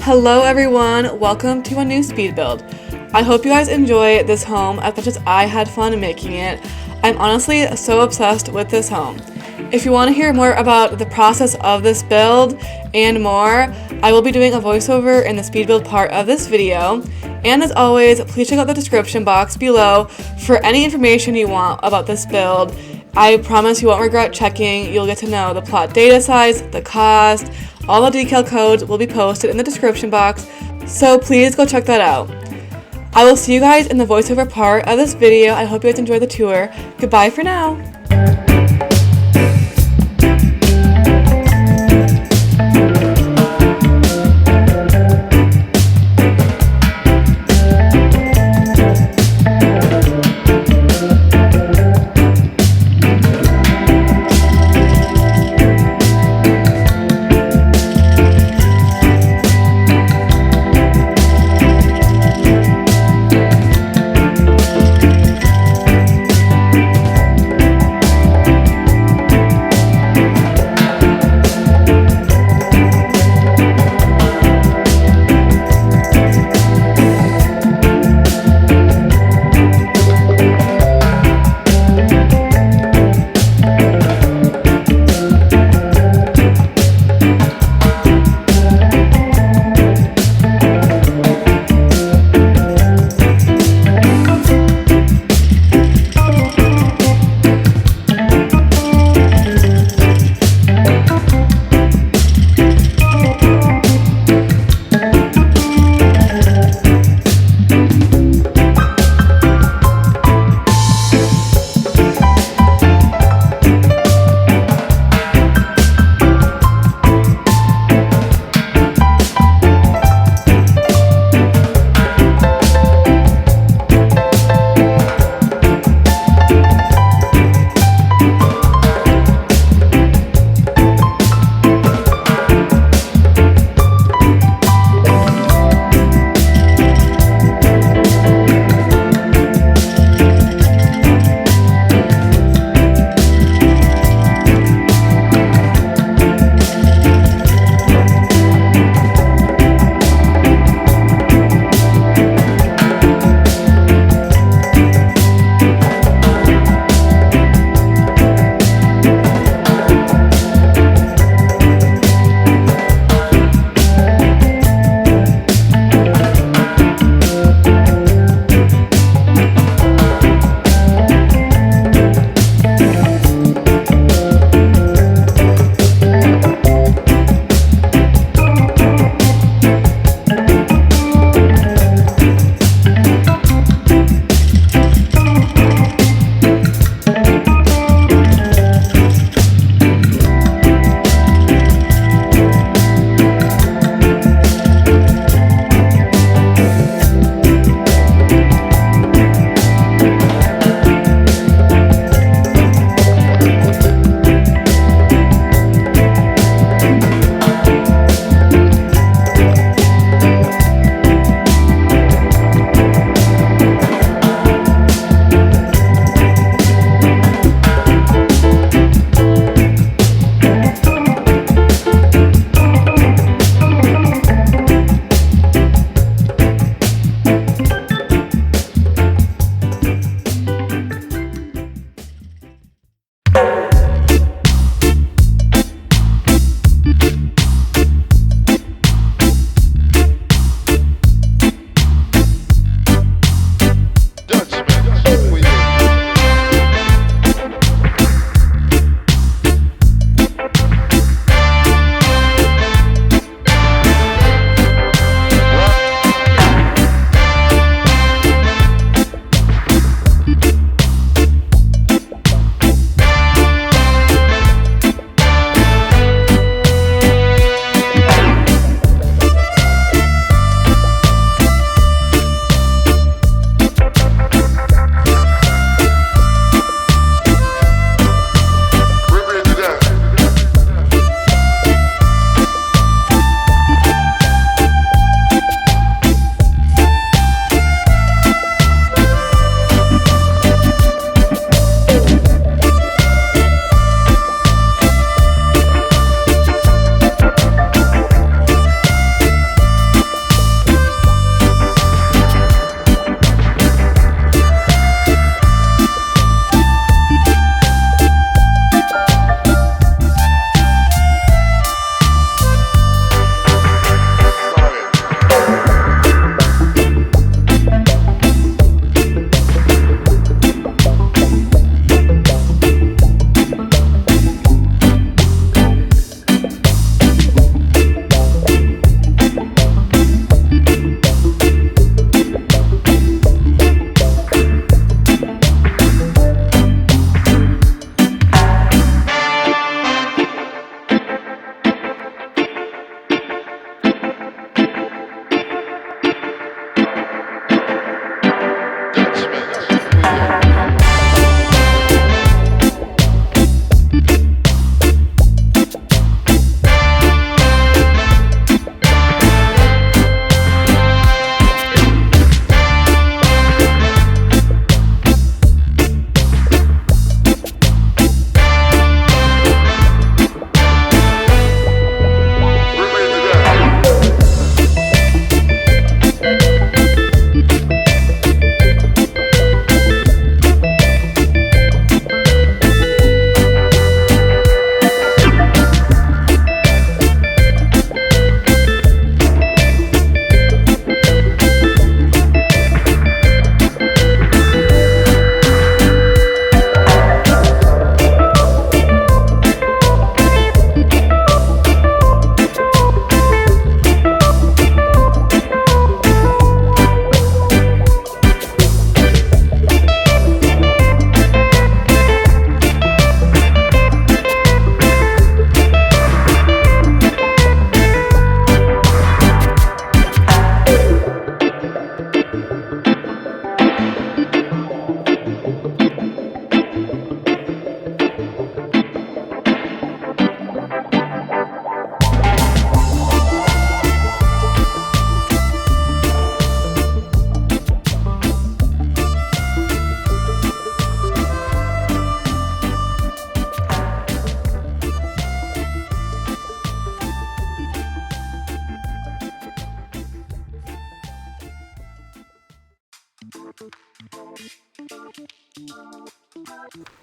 Hello everyone, welcome to a new speed build. I hope you guys enjoy this home as much as I had fun making it. I'm honestly so obsessed with this home. If you want to hear more about the process of this build and more, I will be doing a voiceover in the speed build part of this video. And as always, please check out the description box below for any information you want about this build. I promise you won't regret checking. You'll get to know the plot data size, the cost, all the decal codes will be posted in the description box, so please go check that out. I will see you guys in the voiceover part of this video. I hope you guys enjoy the tour. Goodbye for now.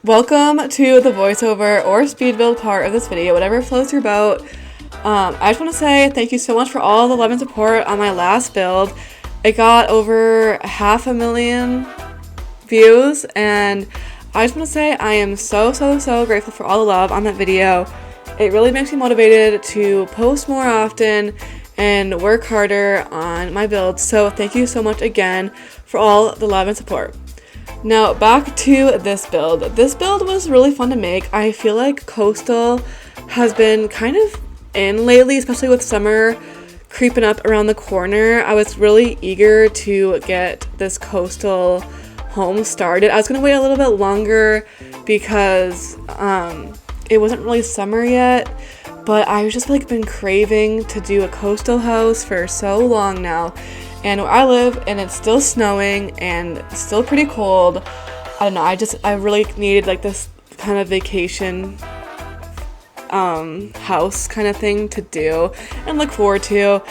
Welcome to the voiceover or speed build part of this video, whatever floats your boat. I just want to say thank you so much for all the love and support on my last build. It got over 500,000 views, and I just want to say I am so grateful for all the love on that video. It really makes me motivated to post more often and work harder on my builds, so thank you so much again for all the love and support. Now back to this build. This build was really fun to make. I feel like coastal has been kind of in lately, especially with summer creeping up around the corner. I was really eager to get this coastal home started. I was gonna wait a little bit longer because it wasn't really summer yet, but I've just like been craving to do a coastal house for so long now. And where I live, and it's still snowing and still pretty cold, I don't know, I really needed like this kind of vacation house kind of thing to do and look forward to.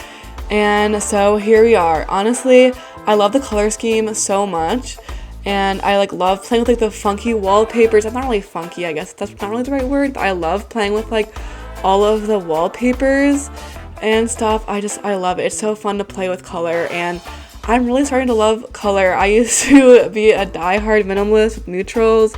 And so here we are. Honestly, I love the color scheme so much, and I like love playing with like the funky wallpapers. That's not really funky, I guess that's not really the right word, but I love playing with like all of the wallpapers and stuff. I love it. It's so fun to play with color, and I'm really starting to love color. I used to be a die-hard minimalist with neutrals,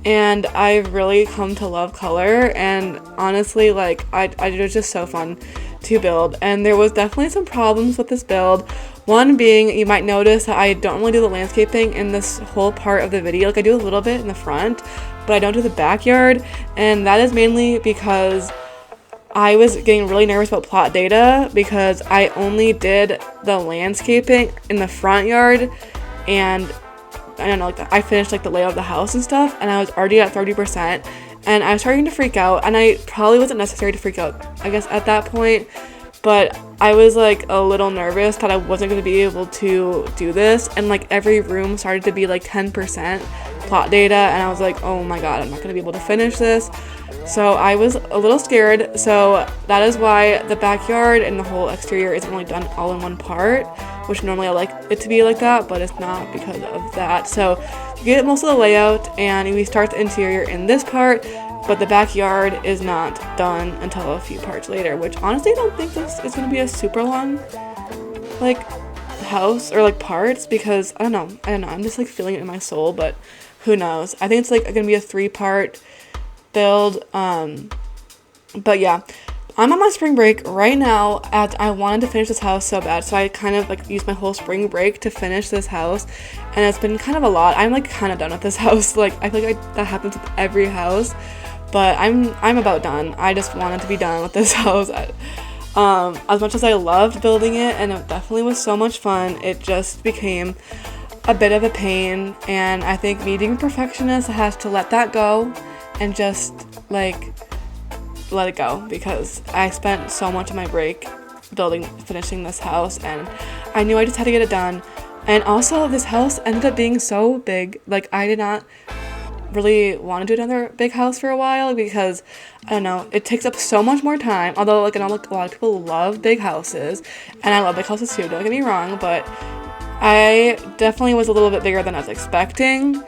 and I've really come to love color, and honestly, like it was just so fun to build. And there was definitely some problems with this build. One being, you might notice that I don't really do the landscaping in this whole part of the video. Like I do a little bit in the front, but I don't do the backyard, and that is mainly because I was getting really nervous about plot data because I only did the landscaping in the front yard, and I don't know, like I finished like the layout of the house and stuff, and I was already at 30%, and I was starting to freak out, and I probably wasn't necessary to freak out, I guess, at that point, but I was like a little nervous that I wasn't going to be able to do this, and like every room started to be like 10% plot data, and I was like, oh my god, I'm not going to be able to finish this. So I was a little scared. So that is why the backyard and the whole exterior isn't really done all in one part, which normally I like it to be like that, but it's not because of that. So you get most of the layout, and we start the interior in this part, but the backyard is not done until a few parts later, which honestly I don't think this is going to be a super long like house or like parts, because I don't know, I'm just like feeling it in my soul, but who knows. I think it's like going to be a 3-part build. But yeah, I'm on my spring break right now, and I wanted to finish this house so bad, so I kind of like used my whole spring break to finish this house, and it's been kind of a lot. I'm like kind of done with this house. Like I feel like that happens with every house, but I'm about done. I just wanted to be done with this house. As much as I loved building it, and it definitely was so much fun, it just became a bit of a pain, and I think me being a perfectionist, I have to let that go and just like let it go, because I spent so much of my break finishing this house, and I knew I just had to get it done. And also this house ended up being so big. Like I did not really want to do another big house for a while, because I don't know, it takes up so much more time. Although like I know like a lot of people love big houses, and I love big houses too, don't get me wrong, but I definitely was a little bit bigger than I was expecting,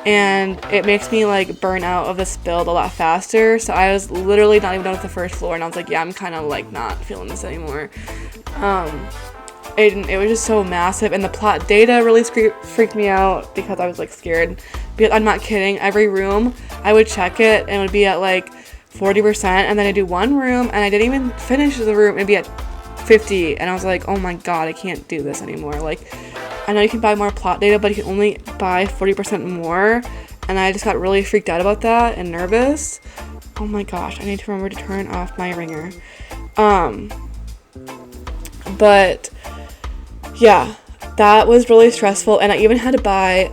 and it makes me like burn out of this build a lot faster. So I was literally not even done with the first floor, and I was like, yeah, I'm kind of like not feeling this anymore. It was just so massive, and the plot data really freaked me out, because I was like scared, because I'm not kidding, every room I would check it and it would be at like 40%, and then I do one room and I didn't even finish the room, it'd be at 50, and I was like, oh my god, I can't do this anymore. Like I know you can buy more plot data, but you can only buy 40% more, and I just got really freaked out about that and nervous. Oh my gosh, I need to remember to turn off my ringer. But yeah, that was really stressful, and I even had to buy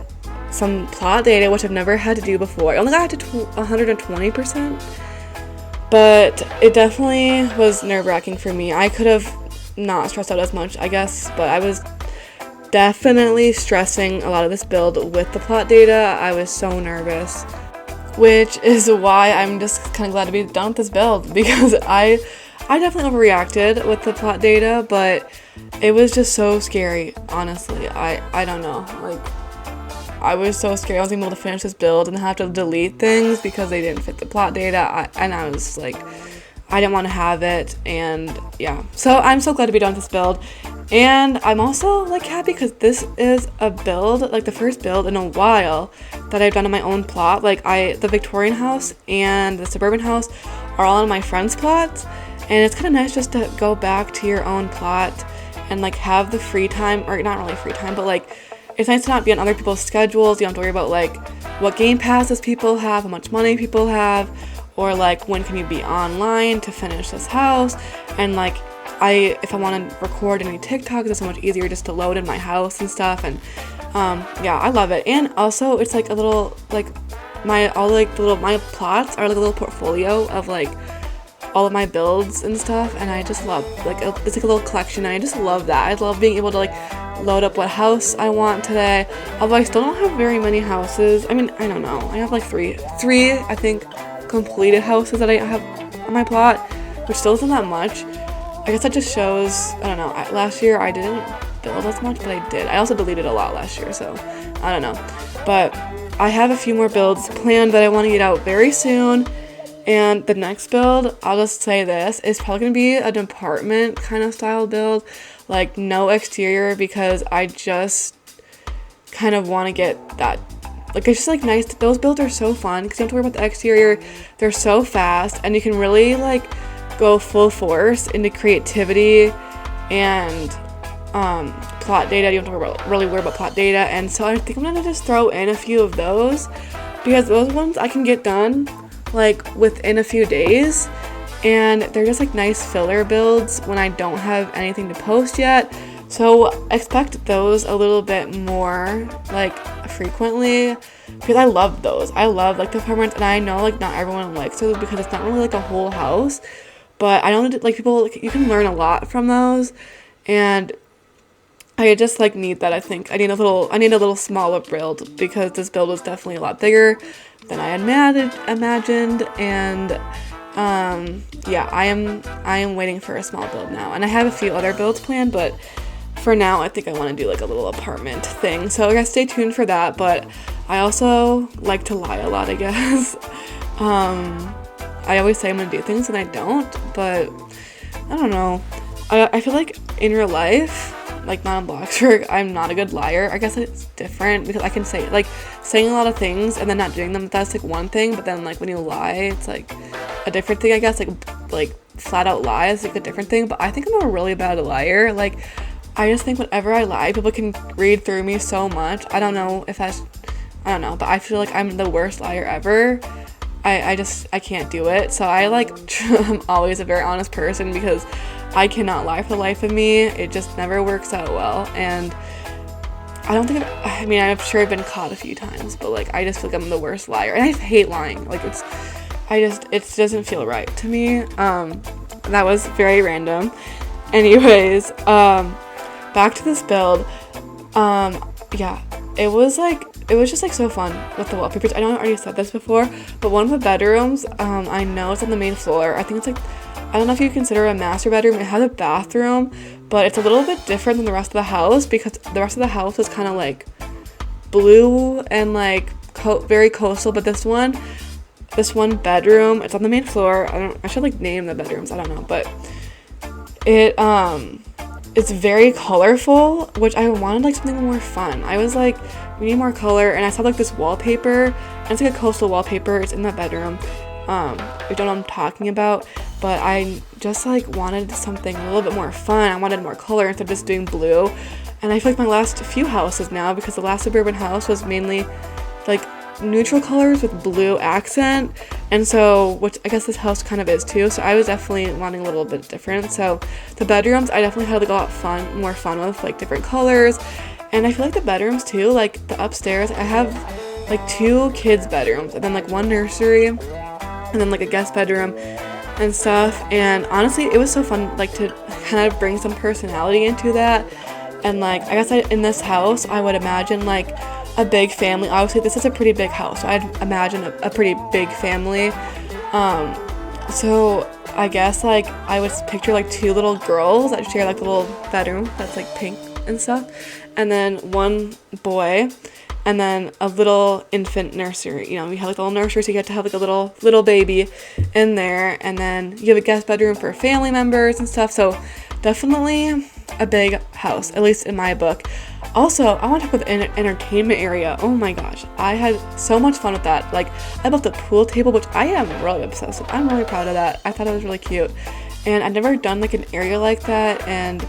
some plot data, which I've never had to do before. I only got it to 120%, but it definitely was nerve-wracking for me. I could have not stressed out as much, I guess, but I was definitely stressing a lot of this build with the plot data. I was so nervous, which is why I'm just kind of glad to be done with this build, because I definitely overreacted with the plot data, but it was just so scary, honestly. I don't know, like I was so scared I wasn't able to finish this build and have to delete things because they didn't fit the plot data, and I was like, I didn't want to have it. And yeah, so I'm so glad to be done with this build. And I'm also like happy because this is a build, like the first build in a while that I've done on my own plot. Like the Victorian house and the suburban house are all on my friend's plots, and it's kind of nice just to go back to your own plot and like have the free time, or not really free time, but like it's nice to not be on other people's schedules. You don't have to worry about like what game passes people have, how much money people have, or like when can you be online to finish this house. And like if I want to record any TikToks, it's so much easier just to load in my house and stuff. And yeah, I love it. And also it's like a little like my plots are like a little portfolio of like all of my builds and stuff, and I just love like it's like a little collection, and I just love that. I love being able to like load up what house I want today, although I still don't have very many houses. I mean, I don't know, I have like three I think completed houses that I have on my plot, which still isn't that much. I guess that just shows, I don't know, last year I didn't build as much, but I did. I also deleted a lot last year, so I don't know. But I have a few more builds planned that I want to get out very soon. And the next build, I'll just say this, is probably going to be an apartment kind of style build. Like no exterior, because I just kind of want to get that. Like it's just like nice. Those builds are so fun because you don't have to worry about the exterior. They're so fast, and you can really like go full force into creativity and plot data. You don't have to really worry about plot data. And so I think I'm gonna just throw in a few of those, because those ones I can get done like within a few days, and they're just like nice filler builds when I don't have anything to post yet. So expect those a little bit more like frequently, because I love those. I love like the apartments, and I know like not everyone likes those because it's not really like a whole house, but I don't like people, like, you can learn a lot from those, and I just like need that. I think I need a little smaller build, because this build was definitely a lot bigger than I had imagined. And yeah, I am waiting for a small build now, and I have a few other builds planned, but for now I think I want to do like a little apartment thing, so I guess stay tuned for that. But I also like to lie a lot, I guess. I always say I'm gonna do things and I don't, but I don't know. I feel like in real life, like not on BLOXBURG, I'm not a good liar. I guess it's different because I can say like saying a lot of things and then not doing them. That's like one thing, but then like when you lie, it's like a different thing. I guess like flat out lie is like a different thing. But I think I'm a really bad liar. Like I just think whenever I lie, people can read through me so much. I don't know, but I feel like I'm the worst liar ever. I can't do it. So I like I'm always a very honest person because I cannot lie for the life of me. It just never works out well. And I don't think I'm sure I've been caught a few times, but like I just feel like I'm the worst liar, and I hate lying. Like it doesn't feel right to me. That was very random. Anyways, back to this build. Yeah, it was just like so fun with the wallpapers. I know I already said this before, but one of the bedrooms, I know it's on the main floor. I think it's like, I don't know if you consider it a master bedroom. It has a bathroom, but it's a little bit different than the rest of the house because the rest of the house is kind of like blue and like very coastal. But this one bedroom, it's on the main floor. I should like name the bedrooms. I don't know, but it's very colorful, which I wanted like something more fun. I was like, we need more color, and I saw like this wallpaper, and it's like a coastal wallpaper. It's in that bedroom. You don't know what I'm talking about, but I just like wanted something a little bit more fun. I wanted more color instead of just doing blue. And I feel like my last few houses now, because the last suburban house was mainly like neutral colors with blue accent, and so, which I guess this house kind of is too, so I was definitely wanting a little bit different. So the bedrooms I definitely had like a lot more fun with like different colors. And I feel like the bedrooms too, like the upstairs, I have like 2 kids bedrooms and then like 1 nursery and then like a guest bedroom and stuff. And honestly, it was so fun like to kind of bring some personality into that. And like I guess in this house I would imagine like a big family. Obviously this is a pretty big house, so I'd imagine a pretty big family. So I guess like I would picture like 2 little girls that share like a little bedroom that's like pink and stuff, and then 1 boy. and then a little infant nursery. You know, we have like a little nursery, so you get to have like a little baby in there, and then you have a guest bedroom for family members and stuff. So definitely a big house, at least in my book. Also, I want to talk about an entertainment area. Oh my gosh, I had so much fun with that. Like, I built a pool table, which I am really obsessed with. I'm really proud of that. I thought it was really cute, and I've never done like an area like that. And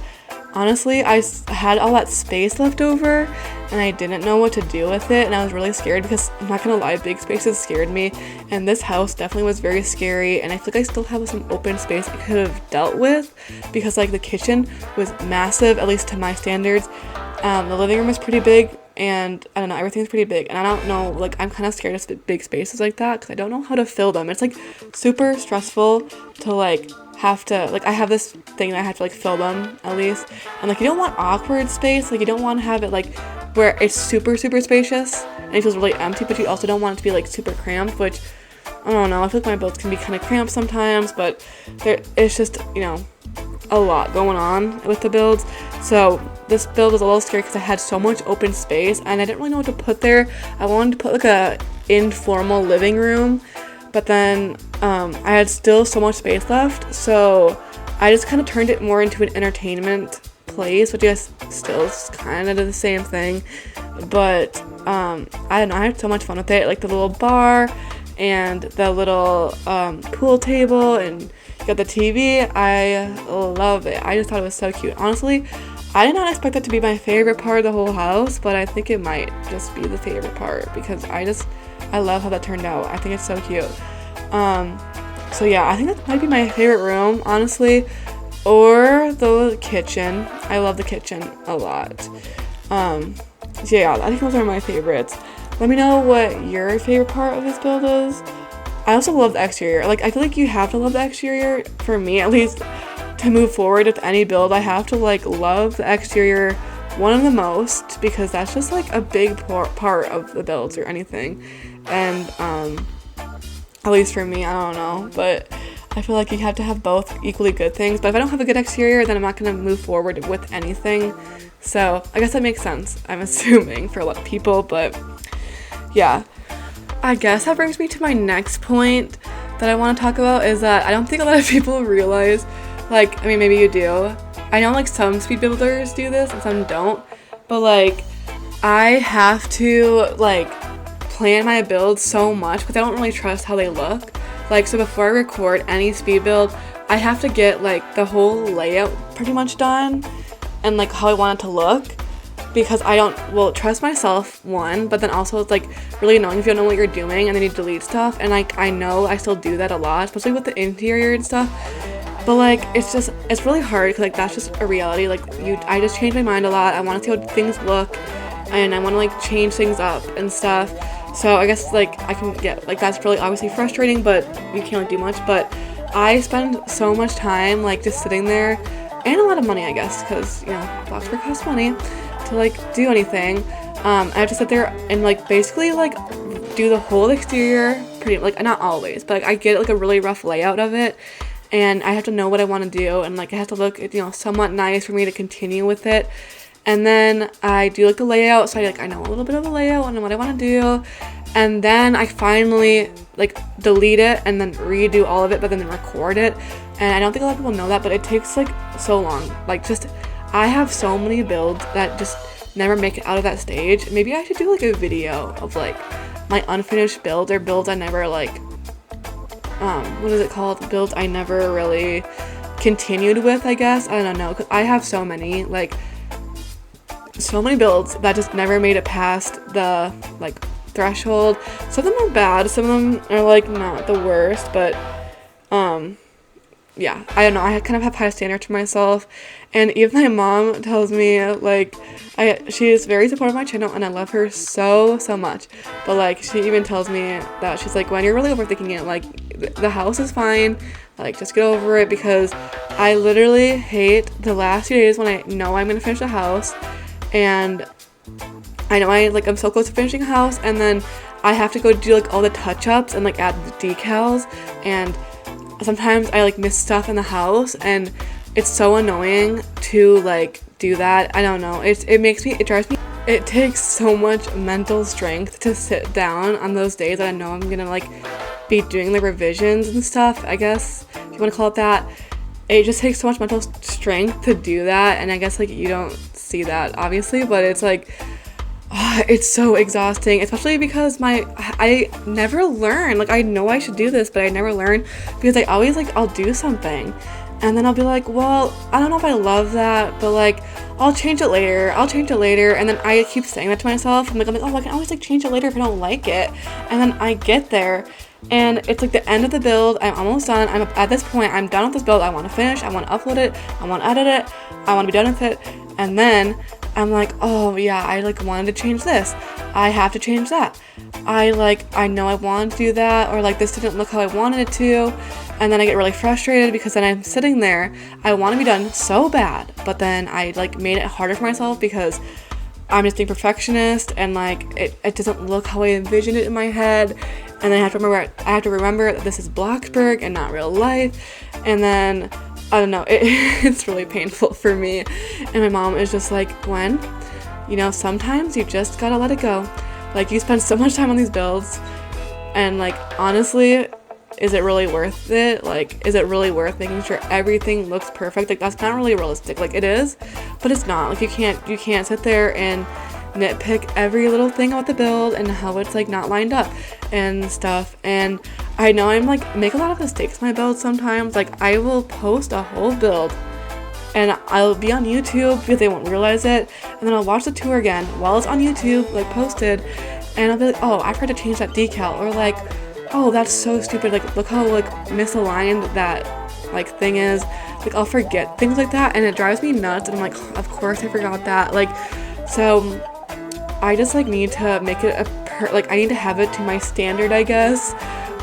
honestly, I had all that space left over, and I didn't know what to do with it, and I was really scared because, I'm not gonna lie, big spaces scared me, and this house definitely was very scary. And I feel like I still have some open space I could have dealt with, because like the kitchen was massive, at least to my standards. The living room is pretty big, and I don't know, everything's pretty big, and I don't know, like, I'm kind of scared of big spaces like that because I don't know how to fill them. It's like super stressful to like have to, like, I have this thing that I have to like fill them at least, and like, you don't want awkward space, like you don't want to have it like where it's super spacious and it feels really empty, but you also don't want it to be like super cramped, which I don't know, I feel like my builds can be kind of cramped sometimes, but it's just, you know, a lot going on with the builds. So this build was a little scary because I had so much open space and I didn't really know what to put there. I wanted to put like a informal living room, but then I had still so much space left, so I just kind of turned it more into an entertainment place, which I guess still is kind of the same thing, but I don't know, I had so much fun with it, like the little bar and the little pool table, and you got the TV. I love it. I just thought it was so cute. Honestly, I did not expect that to be my favorite part of the whole house, but I think it might just be the favorite part because I love how that turned out. I think it's so cute. So yeah, I think that might be my favorite room, honestly, or the kitchen. I love the kitchen a lot. So yeah, I think those are my favorites. Let me know what your favorite part of this build is. I also love the exterior. Like, I feel like you have to love the exterior, for me at least, to move forward with any build. I have to like love the exterior one of the most, because that's just like a big part of the builds or anything. And at least for me, I don't know, but I feel like you have to have both equally good things. But if I don't have a good exterior, then I'm not going to move forward with anything. So I guess that makes sense, I'm assuming, for a lot of people. But yeah, I guess that brings me to my next point that I want to talk about, is that I don't think a lot of people realize, like, I mean, maybe you do. I know like some speed builders do this and some don't, but like I have to like plan my builds so much because I don't really trust how they look. Like, so before I record any speed build, I have to get like the whole layout pretty much done and like how I want it to look, because I don't, well, trust myself, one, but then also it's like really annoying if you don't know what you're doing and then you delete stuff, and like I know I still do that a lot, especially with the interior and stuff. But like it's really hard because like that's just a reality. Like I just change my mind a lot. I want to see how things look, and I want to like change things up and stuff. So I guess like I can get like, that's really obviously frustrating, but you can't really do much. But I spend so much time like just sitting there, and a lot of money, I guess, because, you know, BLOXBURG costs money to like do anything. I have to sit there and like basically like do the whole exterior, pretty, like, not always, but like, I get like a really rough layout of it, and I have to know what I want to do, and like it has to look, you know, somewhat nice for me to continue with it. And then I do like the layout, so I know a little bit of the layout and what I want to do, and then I finally like delete it and then redo all of it, but then record it. And I don't think a lot of people know that, but it takes like so long. Like, just, I have so many builds that just never make it out of that stage. Maybe I should do like a video of like my unfinished builds, or builds I never like, what is it called? Builds I never really continued with, I guess. I don't know, because I have so many, like, so many builds that just never made it past the like threshold. Some of them are bad, some of them are like not the worst, but yeah, I don't know, I kind of have high standards for myself. And even my mom tells me, like, she is very supportive of my channel, and I love her so much, but like she even tells me that she's like, when you're really overthinking it, like the house is fine, like just get over it, because I literally hate the last few days when I know I'm gonna finish the house, and I know I'm so close to finishing a house, and then I have to go do like all the touch-ups and like add the decals, and sometimes I like miss stuff in the house, and it's so annoying to like do that. I don't know, it it takes so much mental strength to sit down on those days that I know I'm gonna like be doing the revisions and stuff, I guess, if you want to call it that. It just takes so much mental strength to do that, and I guess like you don't see that obviously, but it's like it's so exhausting, especially because I never learn. Like, I know I should do this, but I never learn because I always like I'll do something and then I'll be like, well, I don't know if I love that, but like I'll change it later, and then I keep saying that to myself. I'm like, oh, I can always like change it later if I don't like it. And then I get there and it's like the end of the build. I'm almost done. I'm at this point, I'm done with this build. I want to finish, I want to upload it, I want to edit it, I want to be done with it. And then I'm like, oh yeah, I like wanted to change this, I have to change that. I know I wanted to do that, or like this didn't look how I wanted it to. And then I get really frustrated because then I'm sitting there, I want to be done so bad, but then I like made it harder for myself because I'm just being perfectionist, and like it doesn't look how I envisioned it in my head. And then I have to remember that this is BLOXBURG and not real life. And then I don't know, it's really painful for me. And my mom is just like, Gwen, you know, sometimes you just gotta let it go. Like, you spend so much time on these builds, and like honestly, is it really worth it? Like, is it really worth making sure everything looks perfect? Like, that's not really realistic. Like, it is, but it's not. Like, you can't sit there and nitpick every little thing about the build and how it's like not lined up and stuff. And I know I'm like make a lot of mistakes in my build sometimes. Like, I will post a whole build and I'll be on YouTube because they won't realize it, and then I'll watch the tour again while it's on YouTube, like posted, and I'll be like, oh, I forgot to change that decal, or like, oh, that's so stupid, like look how like misaligned that like thing is. Like, I'll forget things like that and it drives me nuts, and I'm like, of course I forgot that. Like, so I just like need to make it I need to have it to my standard, I guess,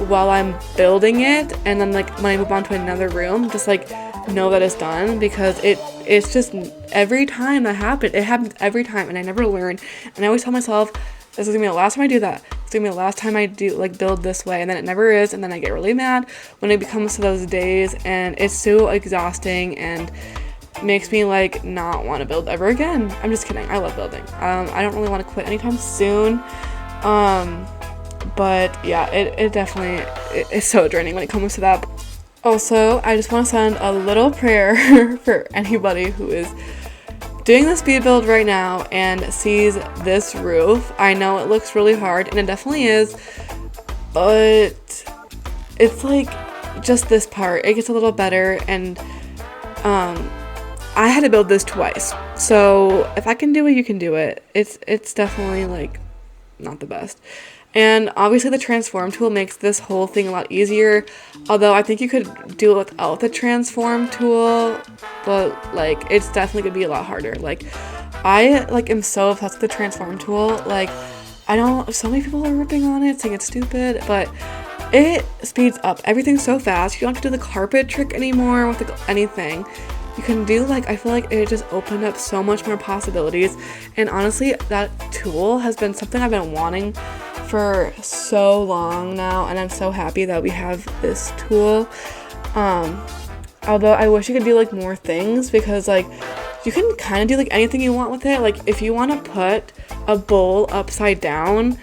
while I'm building it, and then like when I move on to another room, just like know that it's done, because it's just every time that happens, it happens every time, and I never learn. And I always tell myself, this is gonna be the last time I do that, it's gonna be the last time I do like build this way, and then it never is, and then I get really mad when it comes to those days, and it's so exhausting and makes me like not want to build ever again. I'm just kidding, I love building. I don't really want to quit anytime soon, but yeah, it definitely is so draining when it comes to that. Also, I just want to send a little prayer for anybody who is doing the speed build right now and sees this roof. I know it looks really hard, and it definitely is, but it's like just this part, it gets a little better. And I had to build this twice, so if I can do it, you can do it. It's definitely like not the best. And obviously the transform tool makes this whole thing a lot easier, although I think you could do it without the transform tool, but like it's definitely gonna be a lot harder. Like, I like am so obsessed with the transform tool. Like, I know so many people are ripping on it, saying it's stupid, but it speeds up everything so fast. You don't have to do the carpet trick anymore with like anything. You can do like, I feel like it just opened up so much more possibilities. And honestly, that tool has been something I've been wanting for so long now, and I'm so happy that we have this tool. Although I wish you could do like more things, because like you can kind of do like anything you want with it. Like, if you want to put a bowl upside down,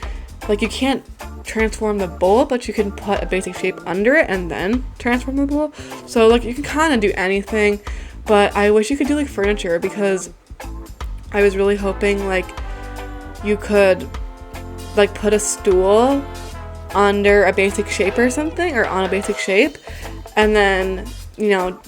like you can't transform the bowl, but you can put a basic shape under it and then transform the bowl. So like you can kind of do anything, but I wish you could do like furniture, because I was really hoping like you could like put a stool under a basic shape or something, or on a basic shape, and then, you know,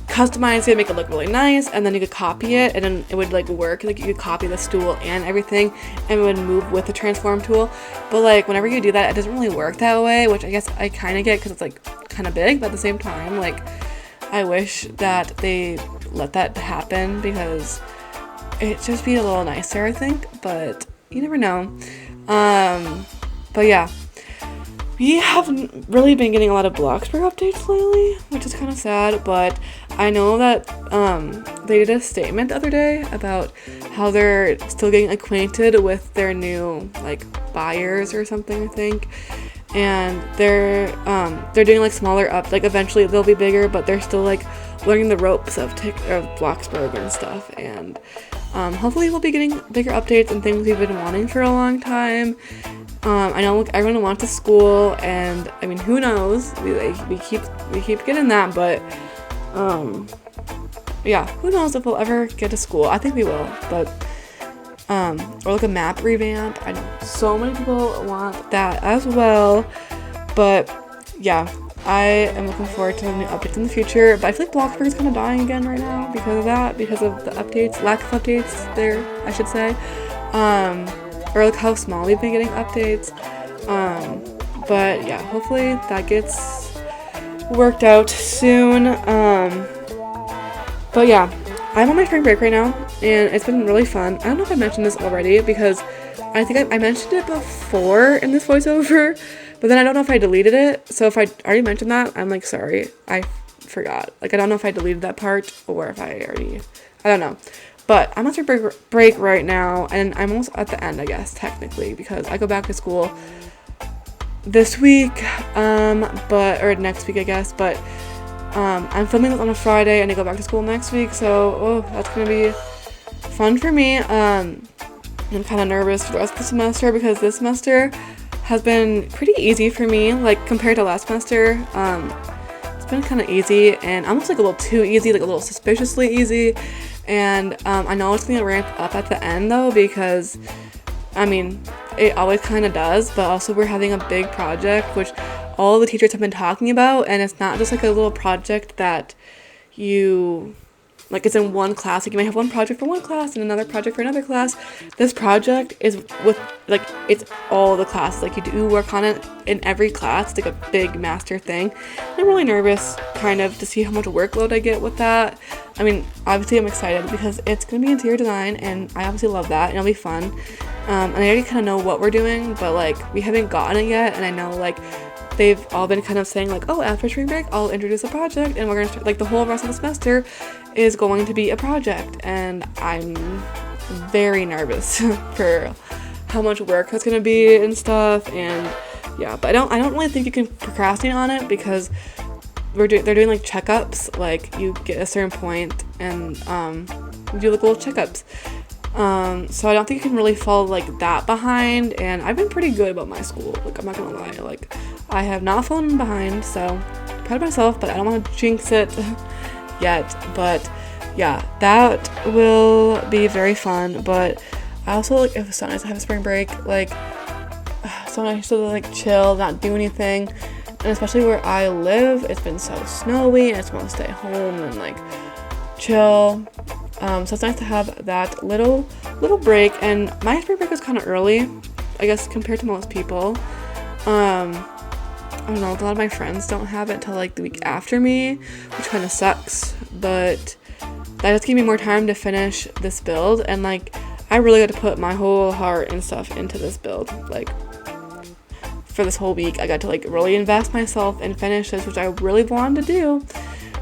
customize it, make it look really nice, and then you could copy it, and then it would like work. Like, you could copy the stool and everything, and it would move with the transform tool. But like whenever you do that, it doesn't really work that way, which I guess I kind of get, because it's like kind of big, but at the same time, like, I wish that they let that happen, because it'd just be a little nicer, I think, but you never know. But yeah, we haven't really been getting a lot of BLOXBURG updates lately, which is kind of sad, but I know that they did a statement the other day about how they're still getting acquainted with their new like buyers or something, I think, and they're doing like smaller up, like eventually they'll be bigger, but they're still like learning the ropes of BLOXBURG and stuff, and hopefully we'll be getting bigger updates and things we've been wanting for a long time. I know everyone wants to school, and I mean, who knows? We keep getting that, but yeah, who knows if we'll ever get to school? I think we will, but or like a map revamp. I know so many people want that as well, but yeah, I am looking forward to new updates in the future. But I feel like BLOXBURG is kind of dying again right now because of that, because of the updates, lack of updates there, I should say. Or like how small we've been getting updates. But yeah, hopefully that gets worked out soon. But yeah, I'm on my spring break right now, and it's been really fun. I don't know if I mentioned this already, because I think I mentioned it before in this voiceover, but then I don't know if I deleted it. So if I already mentioned that, I'm like, sorry, I forgot. Like, I don't know if I deleted that part or if I don't know. But I'm on spring break right now, and I'm almost at the end, I guess, technically, because I go back to school this week, or next week, I guess, but I'm filming this on a Friday, and I go back to school next week, so that's gonna be fun for me. I'm kind of nervous for the rest of the semester, because this semester has been pretty easy for me, like compared to last semester. It's been kind of easy, and almost like a little too easy, like a little suspiciously easy. And I know it's gonna ramp up at the end though, because I mean, it always kind of does, but also we're having a big project which all the teachers have been talking about, and it's not just like a little project that you like it's in one class. Like, you might have one project for one class and another project for another class. This project is with, like, it's all the classes. Like, you do work on it in every class. It's like a big master thing. I'm really nervous kind of to see how much workload I get with that. I mean, obviously I'm excited because it's going to be interior design, and I obviously love that, and it'll be fun. And I already kind of know what we're doing, but like, we haven't gotten it yet, and I know like they've all been kind of saying like, oh, after spring break I'll introduce a project, and we're gonna start, like, the whole rest of the semester is going to be a project, and I'm very nervous for how much work it's gonna be and stuff. And yeah, but I don't really think you can procrastinate on it, because they're doing like checkups. Like, you get a certain point and you do like little checkups. So I don't think you can really fall like that behind, and I've been pretty good about my school. Like, I'm not gonna lie, like, I have not fallen behind, so I'm proud of myself, but I don't want to jinx it yet. But yeah, that will be very fun. But I also, like, it was so nice to have a spring break, like, so nice to like chill, not do anything. And especially where I live, it's been so snowy, and I just want to stay home and like chill. So it's nice to have that little break. And my spring break was kind of early, I guess, compared to most people. I don't know, a lot of my friends don't have it until like the week after me, which kind of sucks, but that just gave me more time to finish this build. And like, I really got to put my whole heart and stuff into this build. Like, for this whole week, I got to like really invest myself and finish this, which I really wanted to do,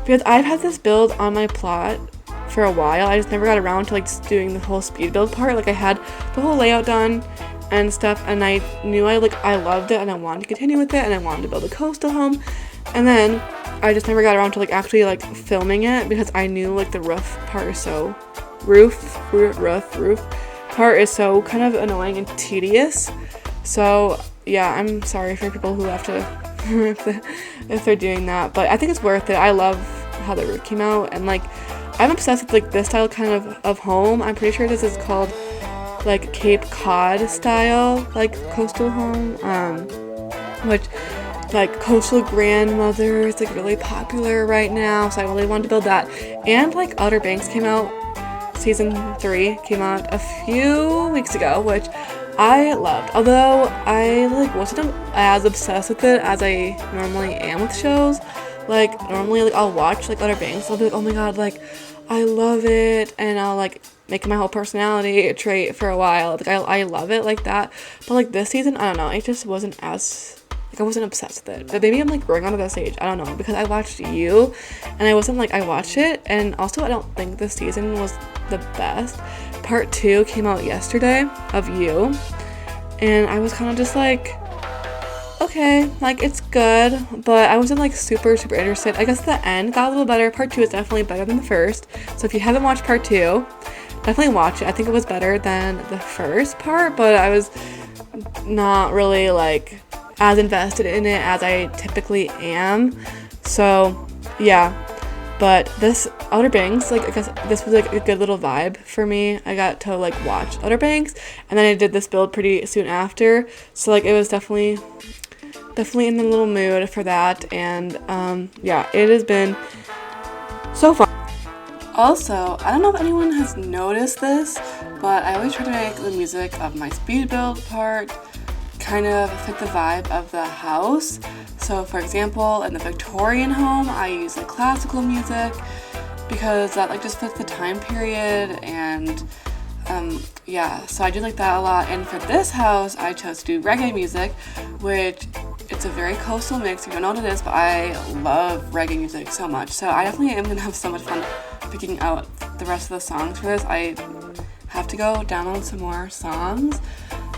because I've had this build on my plot for a while. I just never got around to like just doing the whole speed build part. Like, I had the whole layout done and stuff, and I knew I loved it, and I wanted to continue with it, and I wanted to build a coastal home. And then I just never got around to like actually like filming it, because I knew like the roof part is so roof part is so kind of annoying and tedious. So yeah, I'm sorry for people who have to if they're doing that, but I think it's worth it. I love how the roof came out, and like, I'm obsessed with like this style kind of home. I'm pretty sure this is called like Cape Cod style, like coastal home, which like coastal grandmother is like really popular right now, so I really wanted to build that. And like 𝙬𝙬𝑗𝐻𝑒𝑚 came out, season 3 came out a few weeks ago, which I loved, although I like wasn't as obsessed with it as I normally am with shows. Like, normally like I'll watch like 𝙬𝙬𝑗𝐻𝑒𝑚, so I'll be like, oh my god, like I love it, and I'll like make it my whole personality trait for a while. Like, I love it like that. But like this season, I don't know, it just wasn't as, like, I wasn't obsessed with it. But maybe I'm like growing out of that stage, I don't know, because I watched You, and I wasn't like, I watched it, and also I don't think this season was the best. Part 2 came out yesterday of You, and I was kind of just like, okay, like it's good, but I wasn't like super interested. I guess the end got a little better. Part 2 is definitely better than the first. So if you haven't watched part 2, definitely watch it. I think it was better than the first part, but I was not really like as invested in it as I typically am. So yeah, but this Outer Banks, like I guess this was like a good little vibe for me. I got to like watch Outer Banks, and then I did this build pretty soon after, so like it was definitely in the little mood for that. And yeah, it has been so fun. Also, I don't know if anyone has noticed this, but I always try to make the music of my speed build part kind of fit the vibe of the house. So for example, in the Victorian home, I use like classical music because that like just fits the time period, and yeah, so I do like that a lot. And for this house, I chose to do reggae music, which it's a very coastal mix. You don't know what it is, but I love reggae music so much. So I definitely am gonna have so much fun picking out the rest of the songs for this. I have to go download some more songs,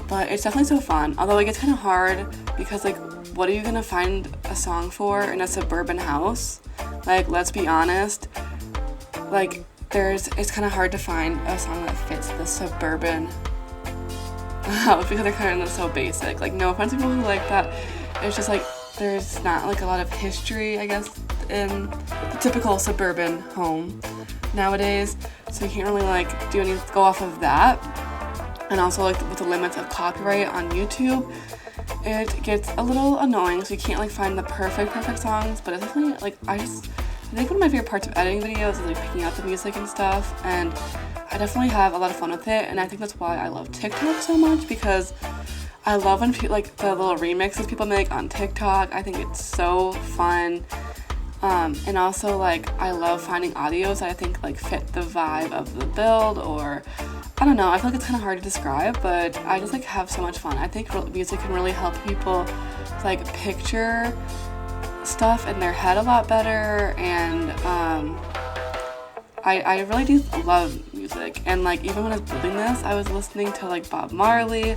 but it's definitely so fun. Although it gets kind of hard because like, what are you gonna find a song for in a suburban house? Like, let's be honest, like it's kind of hard to find a song that fits the suburban house because they're kind of so basic. Like, no offense to people who like that, it's just like there's not like a lot of history, I guess, in the typical suburban home nowadays, so you can't really like go off of that. And also like with the limits of copyright on YouTube, it gets a little annoying, so you can't like find the perfect songs. But it's definitely like I think one of my favorite parts of editing videos is like picking out the music and stuff, and I definitely have a lot of fun with it. And I think that's why I love TikTok so much, because I love when like the little remixes people make on TikTok. I think it's so fun. And also like I love finding audios that I think like fit the vibe of the build, or I don't know, I feel like it's kind of hard to describe, but I just like have so much fun. I think music can really help people like picture stuff in their head a lot better, and I really do love music. And like even when I was building this, I was listening to like Bob Marley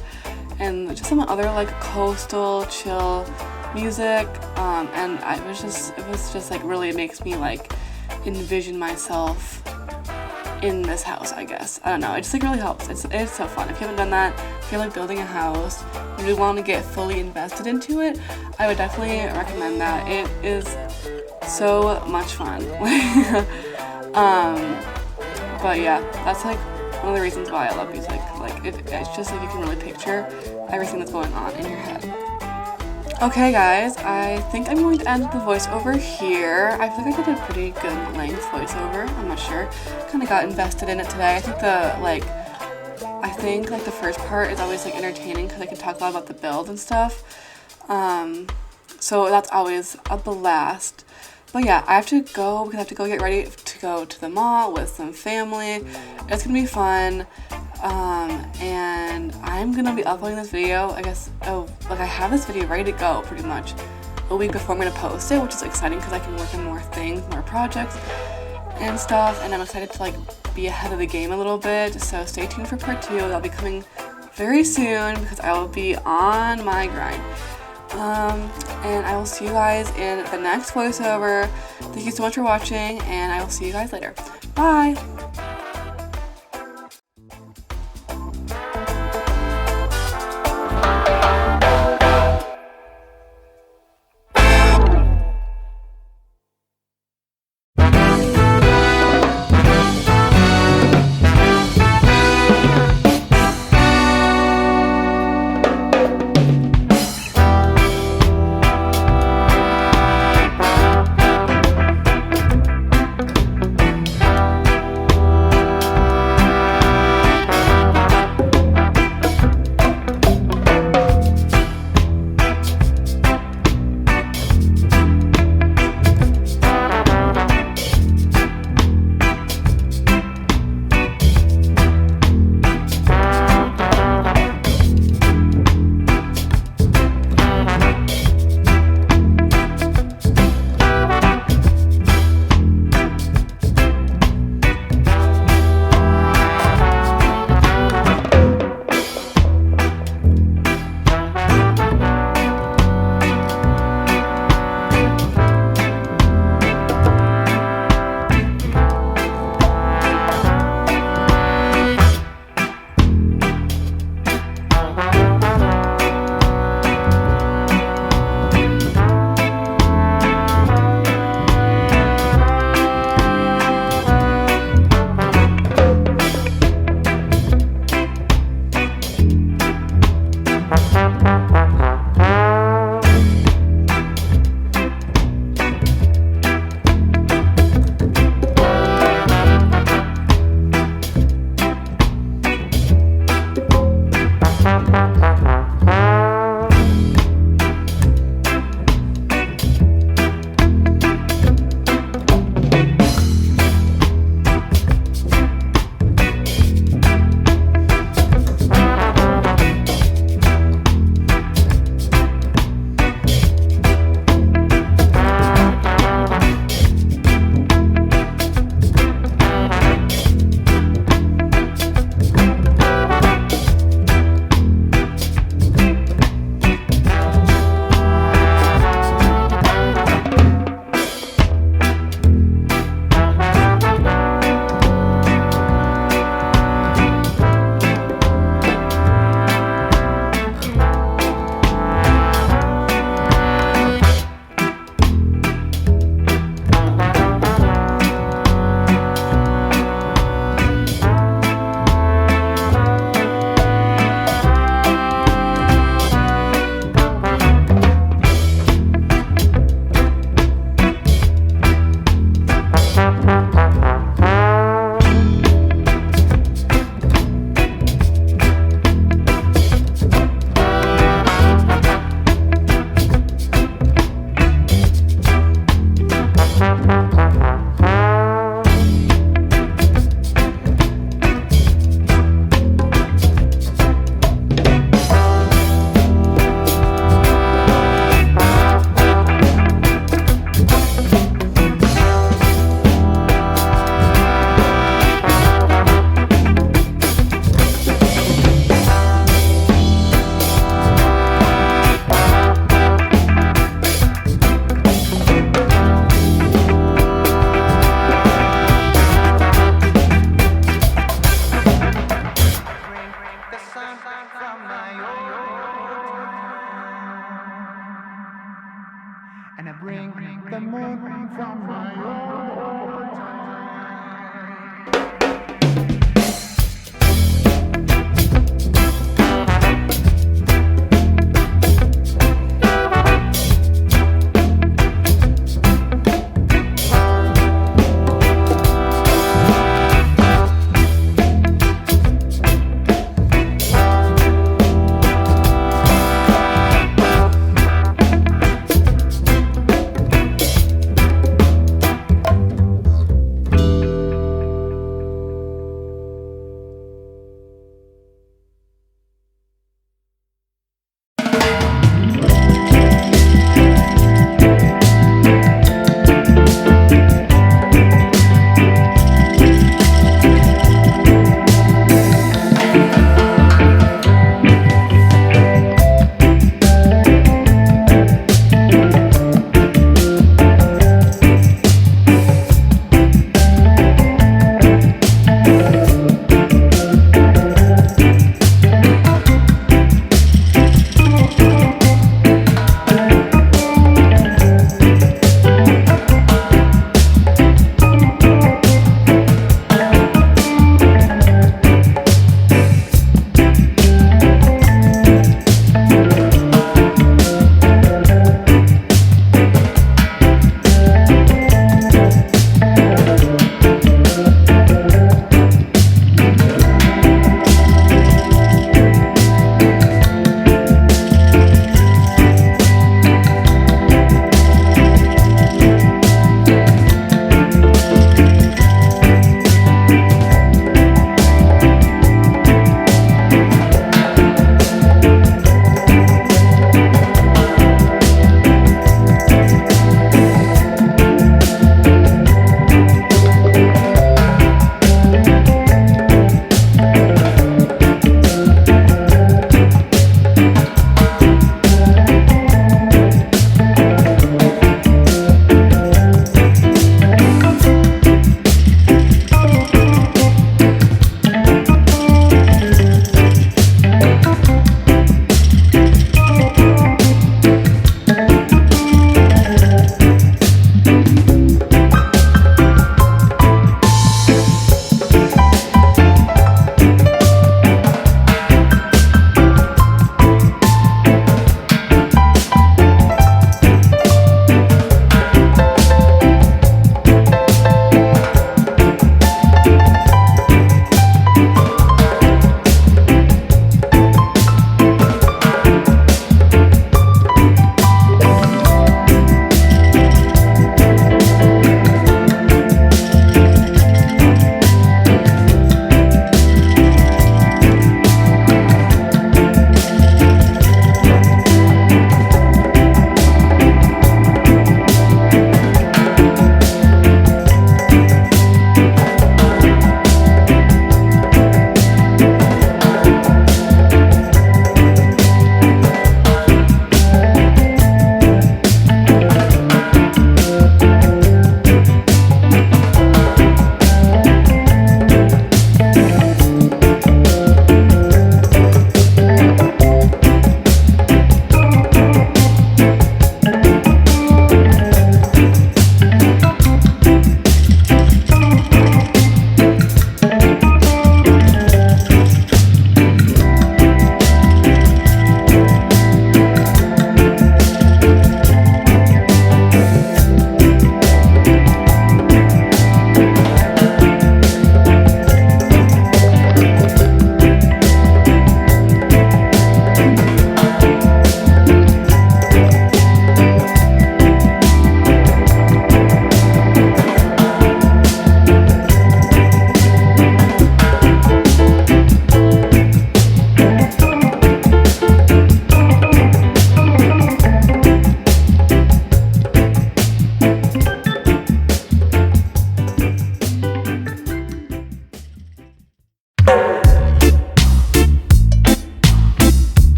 and just some other like coastal chill music, and it was just like really makes me like envision myself in this house, I guess. I don't know, it just like really helps. It's so fun. If you haven't done that, if you're like building a house, you really want to get fully invested into it, I would definitely recommend that. It is so much fun. But yeah, that's like one of the reasons why I love music. Like it's just like you can really picture everything that's going on in your head. Okay guys, I think I'm going to end the voiceover here. I feel like I did a pretty good length voiceover. I'm not sure. Kind of got invested in it today. I think the first part is always like entertaining because I can talk a lot about the build and stuff. So that's always a blast. But yeah, I have to go because I have to go get ready to go to the mall with some family. It's gonna be fun. And I'm gonna be uploading this video, I guess, I have this video ready to go pretty much a week before I'm gonna post it, which is exciting because I can work on more things, more projects and stuff, and I'm excited to like be ahead of the game a little bit. So stay tuned for part 2. That'll be coming very soon because I will be on my grind. And I will see you guys in the next voiceover. Thank you so much for watching, and I will see you guys later. Bye!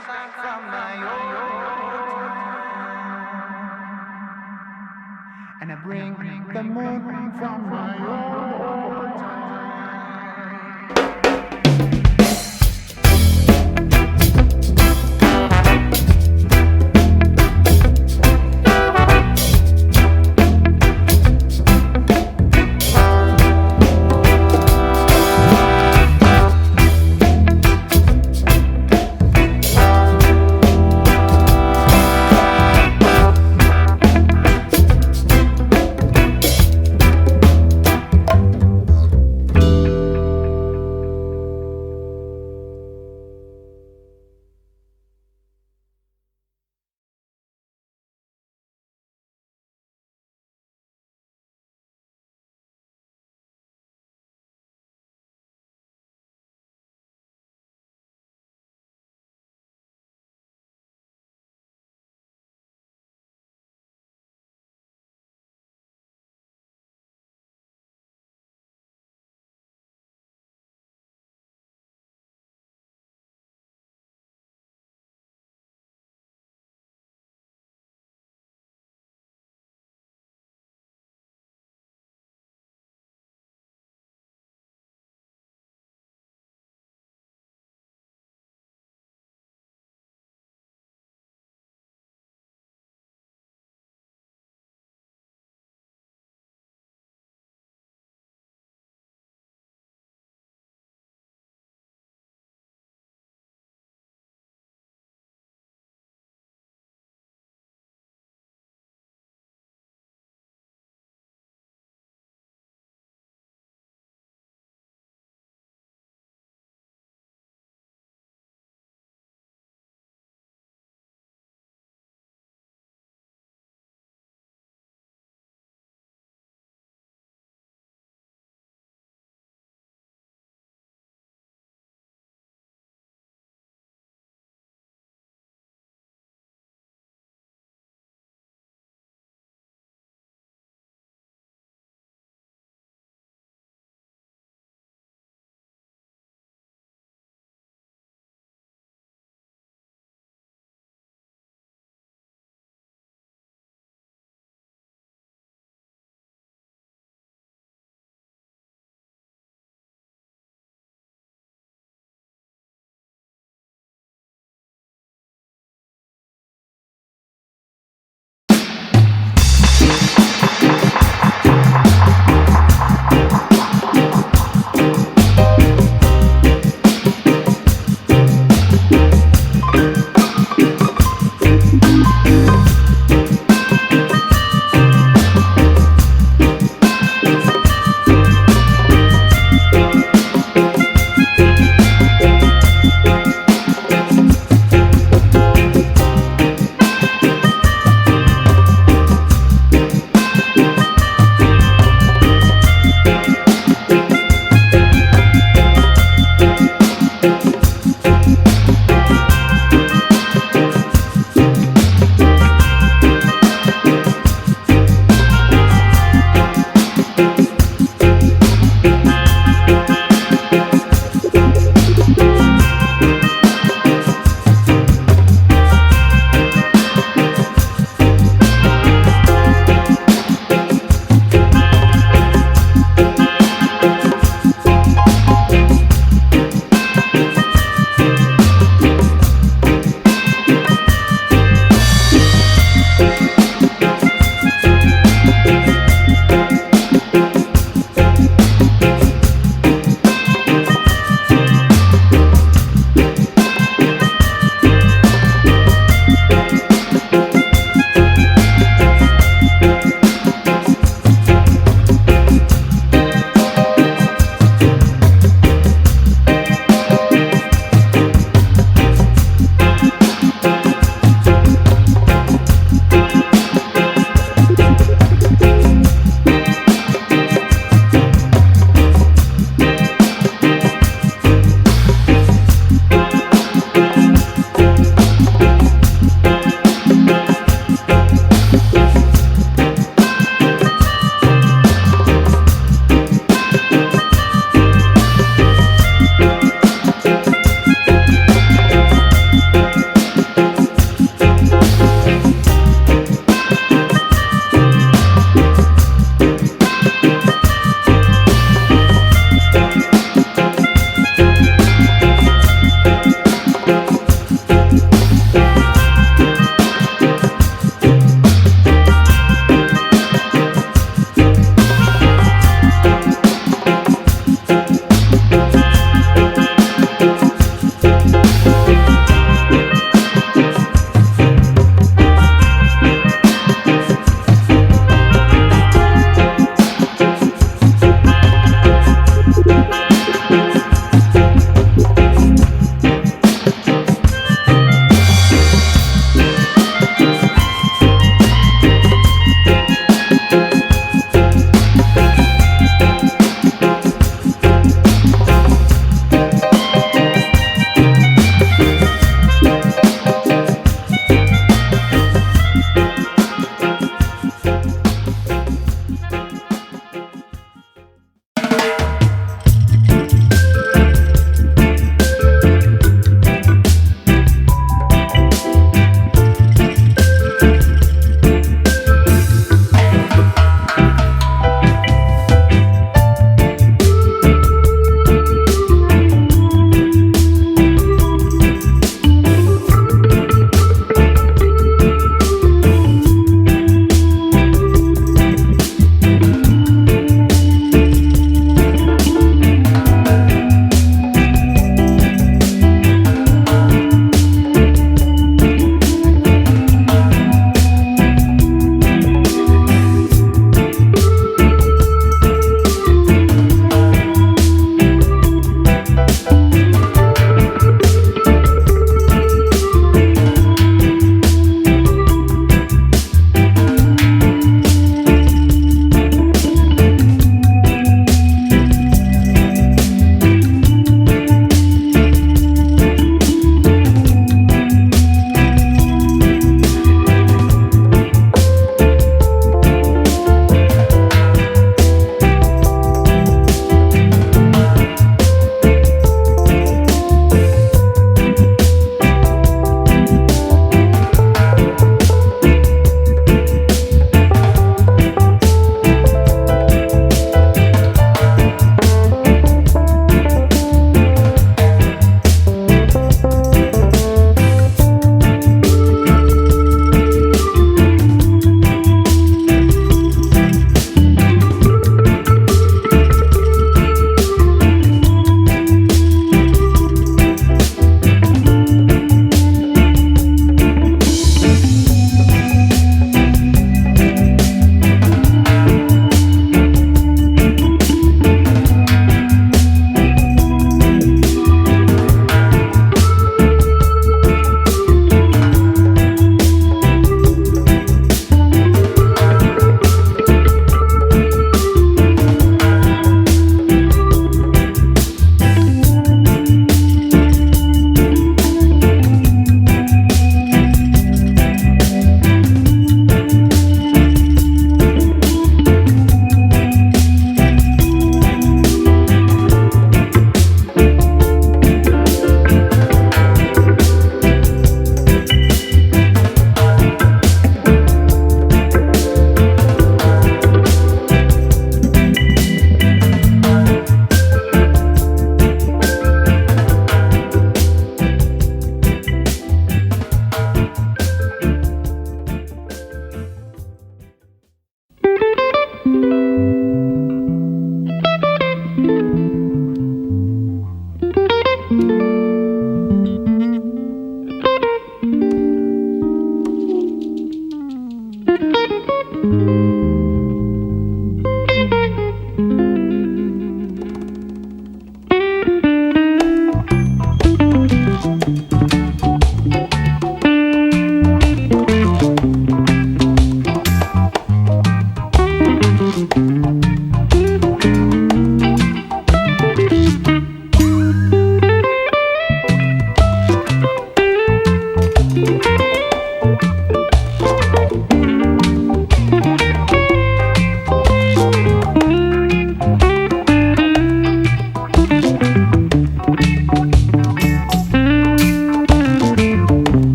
from my old time. And I bring the moon from my old time.